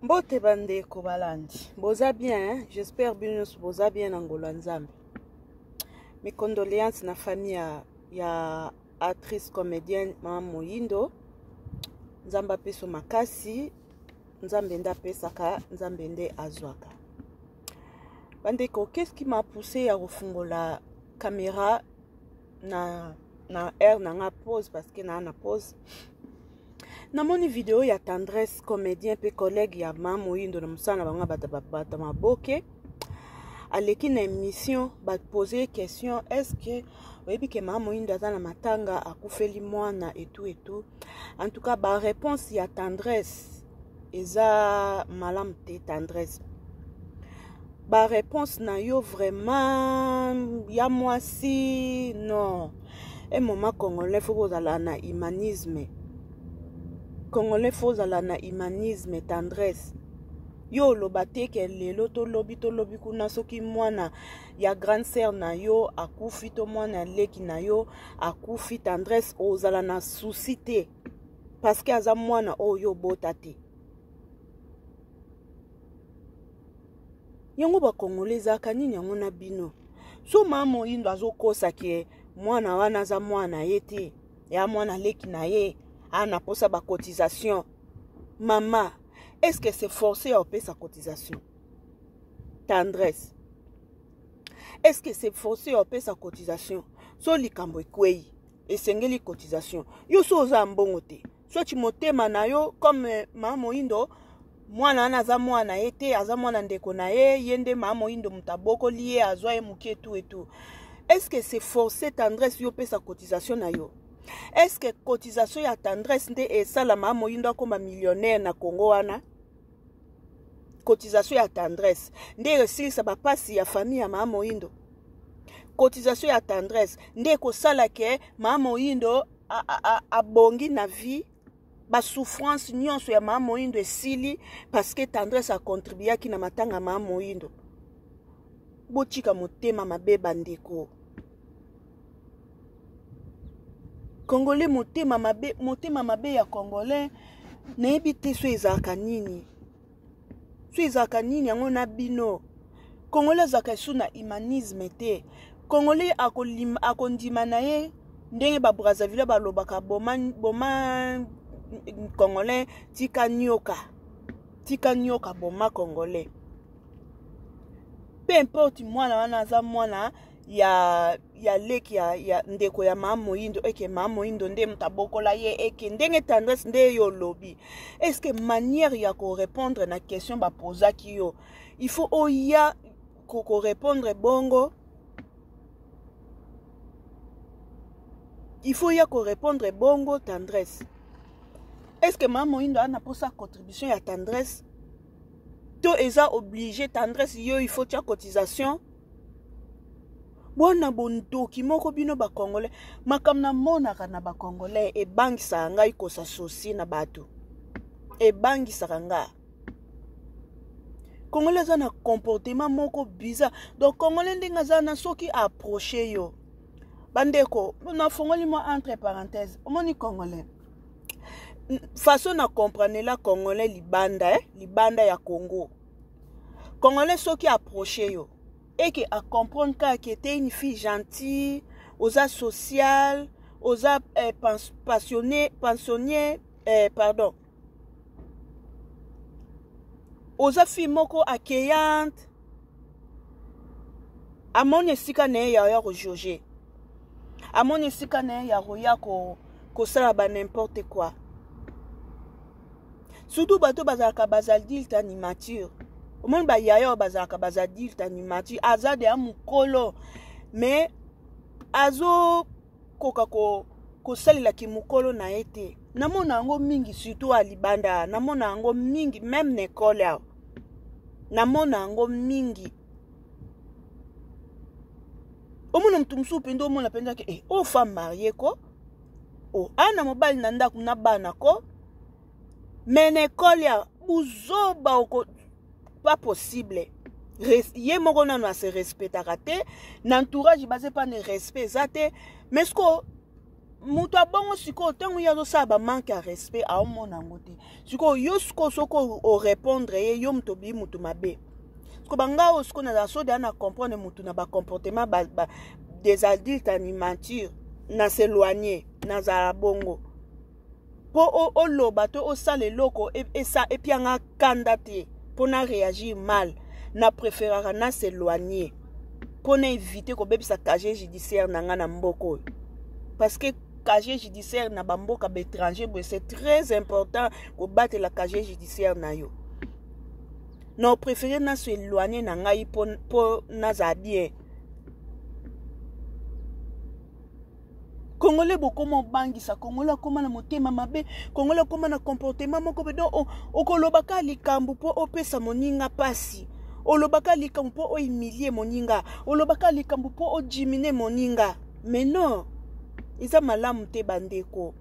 Mbote bande kobalandi. Boza bien, hein? J'espère bien boza bien Angola Nzambe. Mes condoléances na famille ya actrice comédienne Mama Moyindo. Nzamba peso makasi, Nzambe nda pesaka, Nzambe nde azwaka. Bandeko, qu'est-ce qui m'a poussé à refungola la caméra na air na pause parce que na pause. Na moni vidéo ya tendresse comédien pe collègue ya Mama Moyindo na musana banga bata maboke. Aleki na émission ba poser question, est-ce que oyebi ke Mama Moyindo aza na matanga akufeli mwana et tout. En tout cas ba réponse ya tendresse eza malam te tendresse. Ba réponse na yo vraiment ya mwasi non. Et moment congolais faut kozala na humanisme. Congolais faut kozala na humanisme tendresse. Yo lobate ke lelo to lobi kuna soki mwana ya grande sœur na yo akufi to mwana leki na yo akufi tendresse ozala na souci te parce que aza mwana oyo bota te. Yango ba congolais zaka nini yango na bino. So Mama Moyindo azokosa ke mwana wana za mwana yete ya mwana leki na ye ana posa ba cotisation. Maman, est-ce que c'est forcé à payer sa cotisation? Tendresse. Est-ce que c'est forcé à payer sa cotisation? So likambo ekwei esengeli cotisation. Yo so za mbongo te. So ti motema na yo comme Mama Moyindo mwana ana za mwana yete aza mwana ndeko na ye yende Mama Moyindo mutaboko lié azwa ye mukie tout. Est-ce que c'est forcé tendresse yo payer sa cotisation na yo? Est-ce que cotisation ya tendresse nde esala Mama Moyindo akoma millionnaire na Congo wana? Cotisation ya tendresse nde esilisa bapasi ya famille ya Mama Moyindo. Cotisation ya tendresse nde kosala ke Mama Moyindo abongi na vie ba souffrance nyonso ya Mama Moyindo esili parce que tendresse a contribué ki na matanga Mama Moyindo. Botika motema mabe bandeko. Congolais motema mabe ya Congolais nayebi te so ezaka nini. So ezaka nini yango na bino. Congolais zaka su na humanisme te. Congolais akondima na ye ndenge ba Brazzaville balobaka boma Congolais tika nyoka boma Congolais. Peu importe mwana wana aza mwana ya leki ya ndeko ya Mama Moyindo eke Mama Moyindo nde mutabokola ye eke ndenge tendresse nde yo lobi. Est-ce que manière ya ko répondre na question ba posa ki yo il faut oya ko répondre bongo. Il faut ya ko répondre bongo tendresse. Est-ce que Mama Moyindo a posa contribution ya tendresse? To eza obligé tendresse yo il faut tia cotisation. Bona bondoki moko bino ba Congolais makamna monaka na ba Congolais e bangisa ngai ko s'associer na bato. E bangisa nga. Congolais za na comportement moko bizarre. Donc Congolais ndinga za na soki approcher yo. Bandeko, na fongoli moi entre parenthèses. Omoni Congolais. Façon na comprendre la Congolais libanda ya Congo. Congolais soki approcher yo. Et que à comprendre que était une fille gentille, osa sociale, osa pensionnier, osa fille moko accueillante. À mon esika ne ya rejoger. À mon esika ne ya roya ko sala ba n'importe quoi. Surtout bato bazaka bazaldil animature. Au monde ba yaya bazaka bazadil animature azade amukolo mais azo koka ko salela ki mukolo na ete. Namona ngo mingi surtout a libanda, namona ngo mingi même n'école ya. Namona ngo mingi. Omona mtumsu pendo omona penda ke o femme mariée ko. O ana mobile na ndaku na bana ko. Mais n'école ya uzoba oko pas possible. Yé moko nano a se respecta kate, n'entourage basé pas ne respect zate, mais ce que mutu abongo siko tango yazo saba manque à respect a omona ngote siko yo soko o répondre ye yo mutu bi mutu mabe siko banga o siko na so de na comprendre mutu na ba comportement des adultes animatures na s'éloigner na za bongo po o loba to o sale loko et ça et puis nga kandate pour na réagir mal na préférera na s'éloigner pour na éviter ko bebisa casier judiciaire na nga na mboko parce que casier judiciaire na bamboka étranger, c'est très important pour battre la casier judiciaire na yo. Non, préféré na se éloigner na ngai pour na za bien. Congolais beaucoup mon bangi sa Congolais comment na motema mabe, Congolais comment na comportement moko be don o kolobaka likambu po opesa moninga pasi. O lobaka likambu po o humilier moninga, o lobaka likambu po o diminuer moninga. Mais non. Iza malamu te bandeko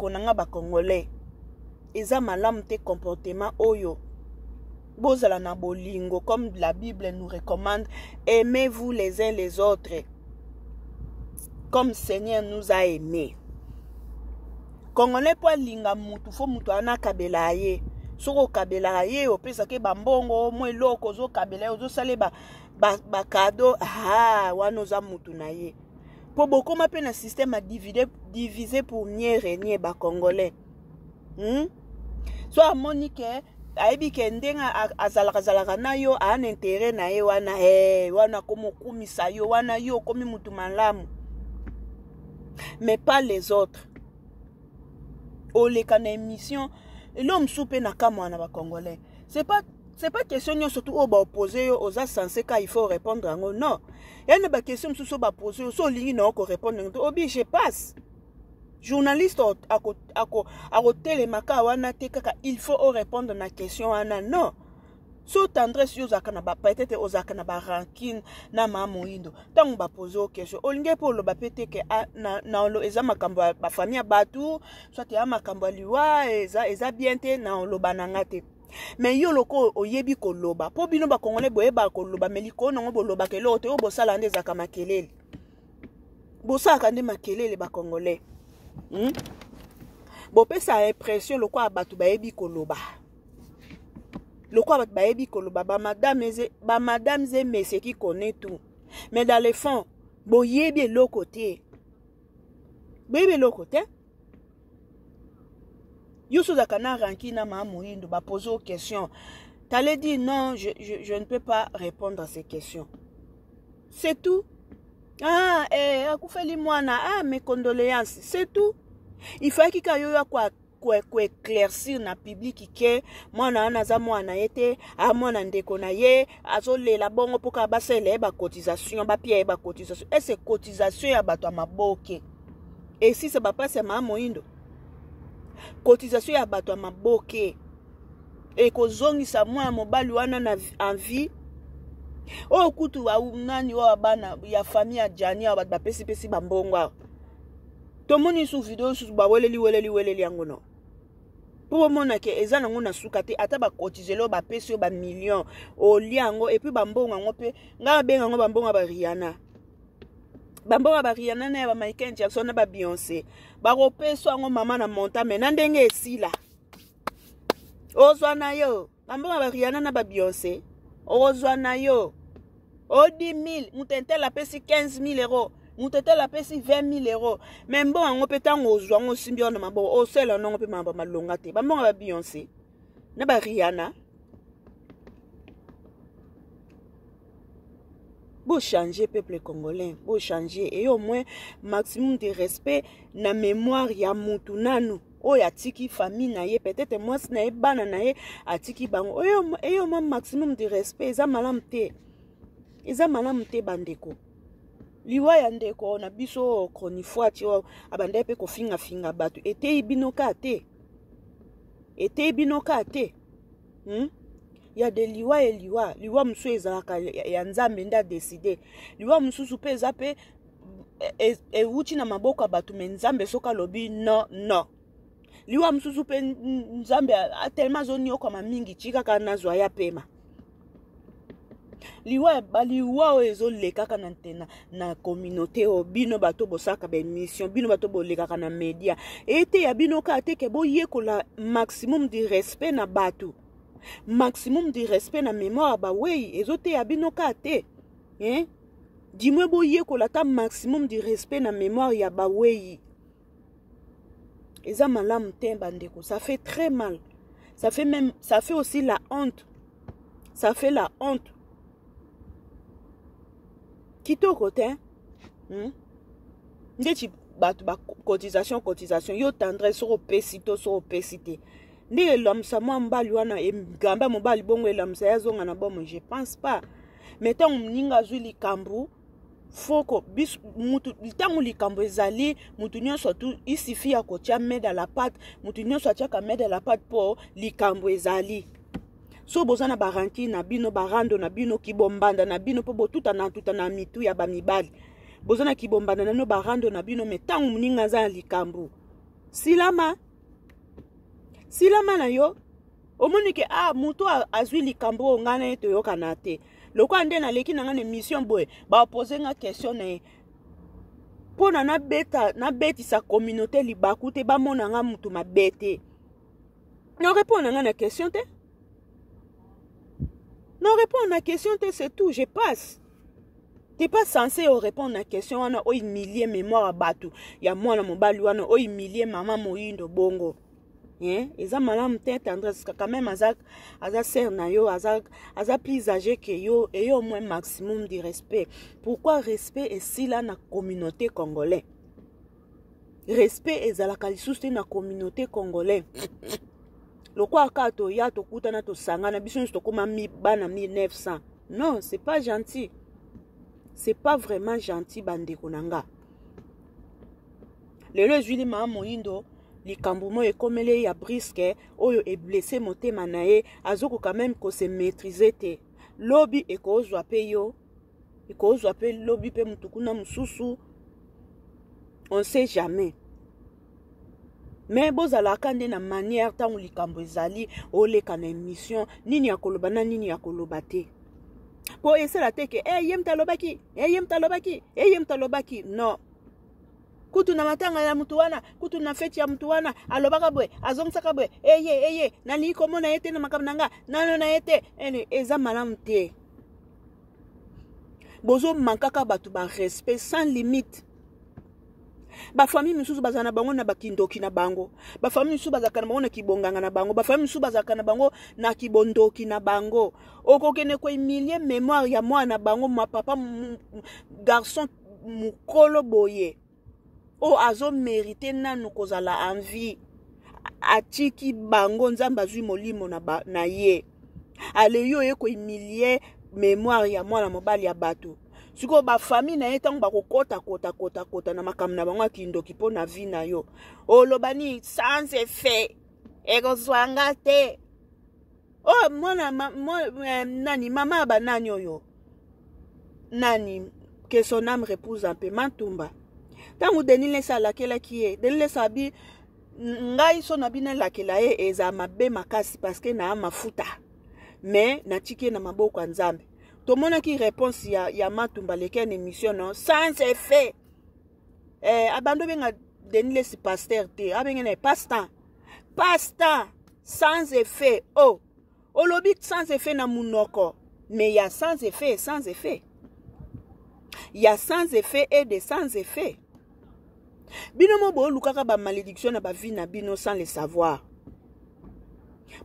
nanga ba Congolais. Iza malamu te comportement oyo. Bozala na bolingo comme la Bible nous recommande, aimez-vous les uns les autres comme Seigneur nous a aimés. Congolais po linga mutu fo mutu ana kabela ye. Soko kabela ye opesa ke bambongo mo eloko zo kabela ozo sale ba cadeau wana za mutu na ye. Pour beaucoup m'appelle un système à diviser pour mieux régner ba Congolais. Soit Monique aibi kendenga azalaka na yo a un intérêt na ye wana komo kumisa yo wana yo komi mutu malamu. Mais pas les autres. O le kana émission l'homme soupe na kamwana ba Congolais. C'est pas question surtout au ba opposé aux censé quand il faut répondre en non. Il y a une question sur ba poser so lingi na ko répondre obi je passe. Journaliste a télémaka wana te kaka il faut répondre na question ana non. So tendresse yo zakana ba peut-être ozakana ba rancune na mamoindo. Tant ba poser aux questions olinge pour lo ba pété que na lo eza makambo ba famille batu soit ya makambo liwa eza bien te na lo bananga te. Mais yo loko oyebi koloba po bino ba Congolais boyeba koloba mais liko nango boloba ke lote o bosala nde zaka makelele bosaka nde makelele ba Congolais bo pesa impression loko abatu bayebi koloba loko abatu bayebi koloba ba madame ze messieurs qui connaît tout mais dans le fond boyebi le côté Youssou Zakana Rankina Mamourindo va poser aux questions. T'allais dire non, je ne peux pas répondre à ces questions. C'est tout. Mes condoléances. C'est tout. Il faut qu'il y ait quoi éclaircir na public que moi na anaza moi na yete a moi na ndeko na ye azole la bongo poka basele ba cotisation ba pie ba cotisation et c'est cotisation ya bato maboke et si c'est pas c'est Mamourindo cotisation ya bato maboke et kozongisa mwa mobali wana na envie o kutu wa nani wa bana ya famille ya Jania ba pesi bambongo to moni su video su ba weleli yangono pour mona ke eza nango na sukate ata ba cotizelo ba pesi ba million o liango et puis bambongo ngo pe nga benga ngo bambongo ba Rihanna bambongo ba Rihanna na ba Michael Jackson na ba Beyoncé ba ropeso ngo mama na monta mena ndenge esila ozwa na yo bambongo ba Rihanna na ba Beyoncé ozwa na yo o 10 000 mutente la pesi 15 000 euros mutente la pesi 20 000 euros même bon ngo petango ozwa ngo simbio na mabo o sela ngo pe mamba malonga te bambongo ba Beyoncé na ba Rihanna Beau changer peuple congolais, beau changer et au moins maximum de respect na mémoire ya mutu nanu. O ya tiki famille na ye peut-être moi na ye bana na ye atiki bango. Et au moins maximum de respect eza malamte. Eza malamte bandeko. Liwa ya ndeko na biso konifwa ti abande pe ko finga batu. Ete ibinoka te. Il y a des liwa et liwa msu ezalaka ya nzambe nda décider liwa msusu pe zape e wuchi na maboko batu me nzambe soka lobi non liwa msusu pe nzambe a tellement zoni okoma mingi chika kana zwa ya pema liwa baliwa ezo lekaka na communauté o bino bato bosaka ba émission bino bato bolekaka na média ete ya bino ka te ke boyekola maximum de respect na bato maximum de respect na mémoire ba wei ezo te ya bino ka te dis-moi boyekola ta maximum de respect na mémoire ya ba wei eza malamu te bandeko, ça fait très mal, ça fait aussi la honte, ça fait la honte. Kitoko te ndeti bato ba cotisation yo tendresse sur opacité ndi elamsa mwa mbali wana gamba mobali bongo elamsa yazonga na bomo, je pense pas. Mais tant mninga zwi likambu foko bis mutu tangu likambo ezali mutu nyonso tu isifi ya kotia main dans la pâte, mutu nyonso atiaka main dans la pâte po likambo ezali. So bozana baranki na bino barando na bino kibombanda na bino po botuta na mitu ya bamibali. Bozana kibombanda na no barando na bino metangu mninga za likambu. Silama na yo. Omonike mutu azwi likambu ngana eto yo kanate. Loko ande na leki na ngane mission boy ba poser nga question na pona na beti sa communauté libaku te ba mona nga mutu mabete. Non répondre nga na question te. Non, répondre à la question, c'est tout, je passe. Tu n'es pas censé répondre à la question, on a humilié mémoire à Batou. Il y a moi, mon bali, on a humilié maman Moïndo Bongo. Et ça, madame, tendresse, quand même, aza sert na yo, aza plus âgé que yo, et yo au moins maximum de respect. Pourquoi respect est si là dans la communauté congolaise? Respect est à la qualité de la communauté congolaise. Lokwa kato ya to kutana to sangana biso to koma bana 1900. Non, c'est pas gentil. C'est pas vraiment gentil bandeko nanga. Lelo juili ma moyindo likambo mo ekomele ya briske oyo e blessé motema na ye azoko quand même ko se maîtriser te. Lobi ekozwa pe yo. Ekozwa pe lobi pe mutukuna mususu. On sait jamais. Mais bozala kande na manière tangu likambo ezali oleka na émission nini ya koloba na nini ya koloba te. Po esela te ke yem talobaki non. Kutu na matanga ya mtu wana, kutu na feti ya mtu wana, alobaka bwe, azongsaka bwe, nali komona yete na makamnanga, nano na yete, eza malamu te. Bozo mankaka batu ba respect sans limite. Ba famille misusu bazana bango na bakindoki na bango. Ba famille misusu bazaka na bango na kibonganga na bango. Ba famille misusu bazaka na bango na kibondoki na bango. Okokene ko humilier mémoire ya mwana bango ma papa garçon mukolo boye. O azo mérité nanu kozala envie. Atiki bango nzamba zui molimo na ye. Ale yo ko humilier mémoire ya mwana mobali ya bato. Siko ba famille na yetango ba kota na makamna bango kindoki po na vie na yo. Olobani sans effet. Ego zwanga te. Oh mwana nani mama ba nani oyo. Nani que son âme repose en paix Mantumba. Tango denile sa lakela kiye, denile sa bi ngai so na bina lakela eza mabe makasi parce que na mafuta. Mais na tike na maboko nzambe. Tout le monde qui répond ya Matumba leke en émission non sans effet. Abando benga denile si pasteur te, abengene pasteur sans effet. Oh, olobi sans effet na munoko, mais il y a sans effet et sans effet. Il y a sans effet et de sans effet. Bino mo bo lukaka ba malédiction na ba vie na bino sans le savoir.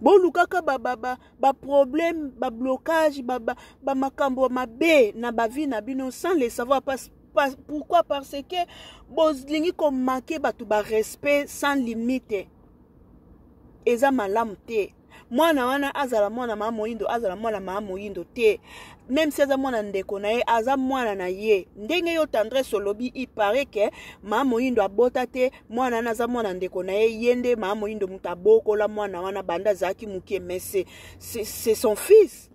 Bon lukaka ba problème ba blocage ba makambo mabe na ba vie na bino sans le savoir pourquoi parce que bozlingi ko manquer batu ba respect sans limite eza malamu te mwana wana azala mwana mama moyindo azala mwana mama moyindo te même si aza mwana ndeko na ye aza mwana na ye ndenge yo tendresse olobi il paraît que mama moyindo abota te mwana wana aza mwana ndeko na ye yende mama moyindo mutabokola mwana wana banda zaki mukie mais c'est son fils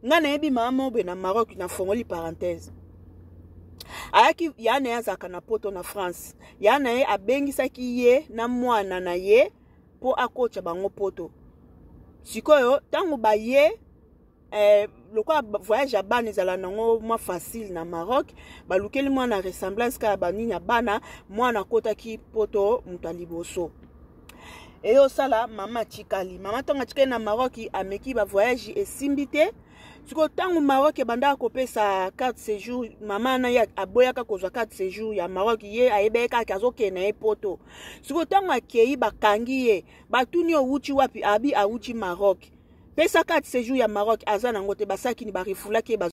ngana yebi mama obe na Maroc na fongoli parenthèse ayaki yana ya zaka na poto na France yana ye abengisaki ye na mwana na ye po akocha bango poto sikoyo tango ba ye lokola voyage ya bana ezala nango mwa facile na Maroc balukeli mwana ressemblance ka banini ya bana mwana kotaki poto mutu aliboso eyo sala mama chikali mama tonga chikali na Maroc ameki ba voyage esimbi te siko tangu Maroc banda kopesa carte séjour mama na ya aboyaka kozwa carte séjour ya Maroc ye ayebeka kazokena e poto siko tangu akei bakangi ye batuni ouchi wapi abi auchi Maroc pesa carte séjour ya Maroc aza nango te basaki ni barifula ke